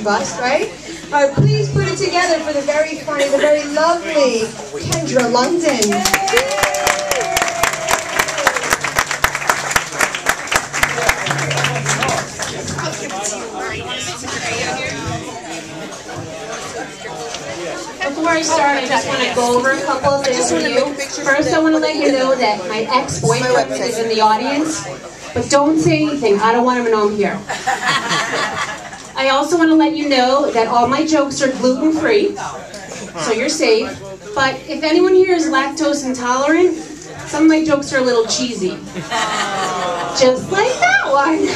bust, right? All right, please put it together for the very funny, the very lovely Kendra London. Before I start, I just want to go over a couple of things with you. First, I want to let you know that my ex-boyfriend is in the audience, but don't say anything. I don't want him to know I'm here. I also want to let you know that all my jokes are gluten-free, so you're safe. But if anyone here is lactose intolerant, some of my jokes are a little cheesy. Just like that one.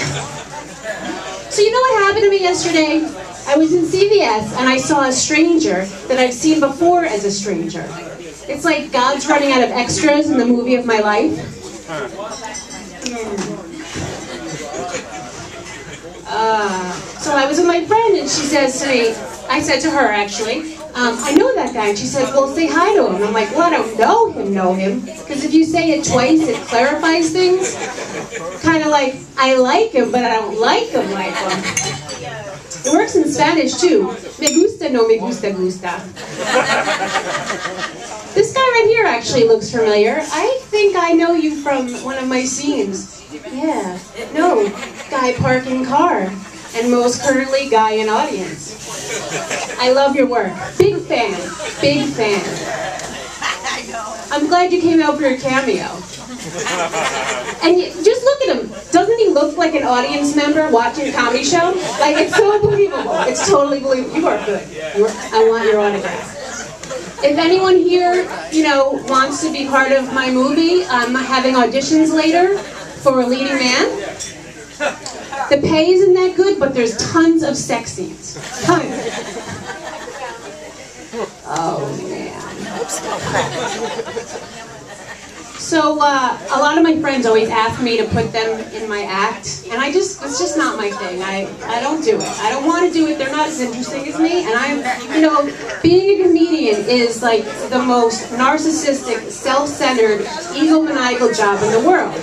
So you know what happened to me yesterday? I was in CVS and I saw a stranger that I've seen before as a stranger. It's like God's running out of extras in the movie of my life. So I was with my friend and she says to me, I said to her actually, I know that guy. And she said, well, say hi to him. I'm like, well, I don't know him. Because if you say it twice, it clarifies things. Kind of like, I like him, but I don't like him. It works in Spanish too. Me gusta, no me gusta, gusta. This guy right here actually looks familiar. I think I know you from one of my scenes. Yeah. No. Guy parking car. And most currently, guy in audience. I love your work. Big fan. Big fan. I'm glad you came out for your cameo. And just look at him. Doesn't he look like an audience member watching a comedy show? Like, it's so believable. It's totally believable. You are good. I want your autograph. If anyone here, wants to be part of my movie, I'm having auditions later for a leading man. The pay isn't that good, but there's tons of sex scenes. Tons. Oh, man. So, a lot of my friends always ask me to put them in my act, and it's just not my thing. I don't do it. I don't want to do it. They're not as interesting as me, and being a comedian is like the most narcissistic, self-centered, egomaniacal job in the world.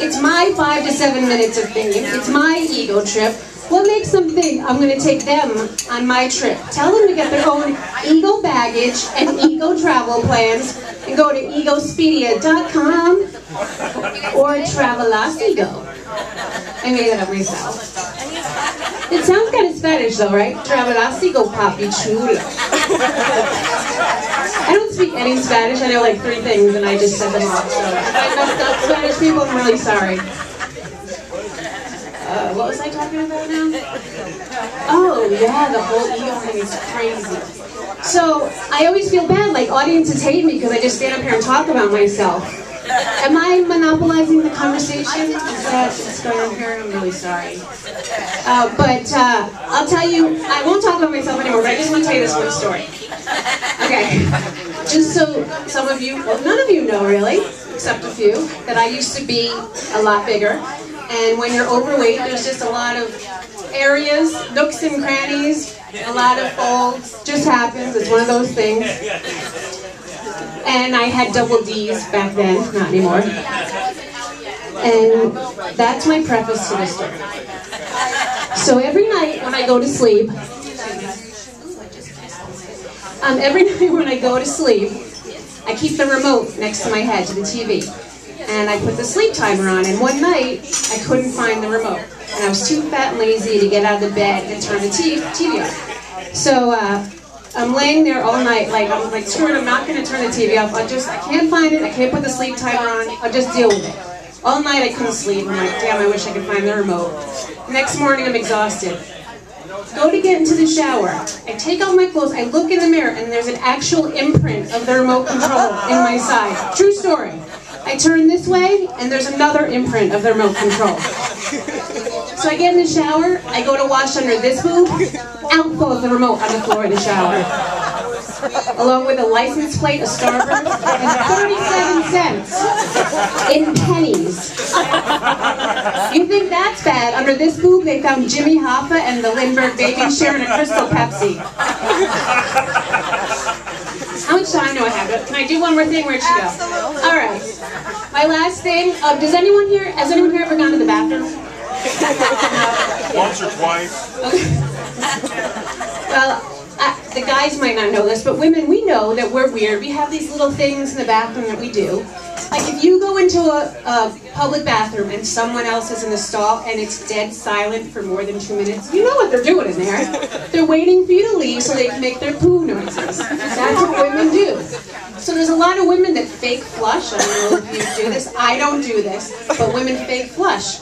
It's my 5 to 7 minutes of fame. It's my ego trip. What makes them think I'm going to take them on my trip? Tell them to get their own ego baggage and ego travel plans and go to egospedia.com or Travelocigo. I made that up myself. It sounds kind of Spanish though, right? Travelocigo, papi chulo. I don't speak any Spanish. I know like 3 things and I just said them off. So if I messed up Spanish people, I'm really sorry. What was I talking about now? Oh, yeah, the whole ego thing is crazy. So, I always feel bad, like audiences hate me because I just stand up here and talk about myself. Am I monopolizing the conversation? Is that what's going on here? I'm really sorry. But I'll tell you, I won't talk about myself anymore, but I just want to tell you this one story. Okay. Just so some of you, well, none of you know really, except a few, that I used to be a lot bigger. And when you're overweight, there's just a lot of areas, nooks and crannies, a lot of folds. Just happens. It's one of those things. And I had double D's back then, not anymore. And that's my preface to the story. So every night when I go to sleep, I keep the remote next to my head to the TV. And I put the sleep timer on, and one night, I couldn't find the remote. And I was too fat and lazy to get out of the bed and turn the TV off. So, I'm laying there all night, I'm like, screw it, I'm not going to turn the TV off. I can't find it, I can't put the sleep timer on, I'll just deal with it. All night I couldn't sleep, I'm like, damn, I wish I could find the remote. Next morning, I'm exhausted. Go to get into the shower. I take off my clothes, I look in the mirror, and there's an actual imprint of the remote control in my side. True story. I turn this way, and there's another imprint of the remote control. So I get in the shower, I go to wash under this boob, out falls the remote on the floor in the shower. Along with a license plate, a Starburst, and 37 cents in pennies. You think that's bad? Under this boob, they found Jimmy Hoffa and the Lindbergh baby sharing a Crystal Pepsi. How much time do I have? Can I do one more thing? Where'd she go? All right. My last thing. Has anyone here ever gone to the bathroom? Once or twice. Okay. Well, the guys might not know this, but women, we know that we're weird. We have these little things in the bathroom that we do. Like if you go into a public bathroom and someone else is in the stall and it's dead silent for more than 2 minutes, you know what they're doing in there. They're waiting for you to leave so they can make their poo noises. That's what women do. So there's a lot of women that fake flush. I don't know if you do this. I don't do this, but women fake flush.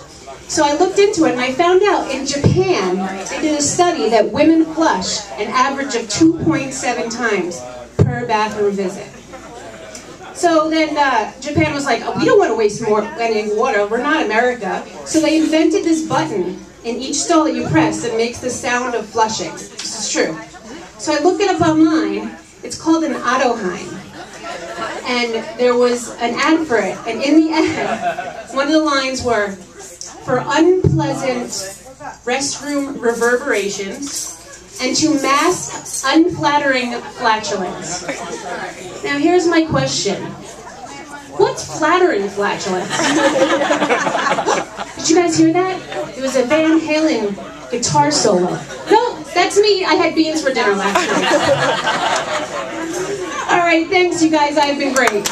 So I looked into it and I found out in Japan, they did a study that women flush an average of 2.7 times per bathroom visit. So then Japan was like, oh, we don't want to waste more any water, we're not America. So they invented this button in each stall that you press that makes the sound of flushing. This is true. So I looked it up online, it's called an Autoheim. And there was an ad for it, and in the ad, one of the lines were, for unpleasant restroom reverberations and to mask unflattering flatulence. Now here's my question. What's flattering flatulence? Did you guys hear that? It was a Van Halen guitar solo. No, that's me. I had beans for dinner last night. All right, thanks you guys. I've been great.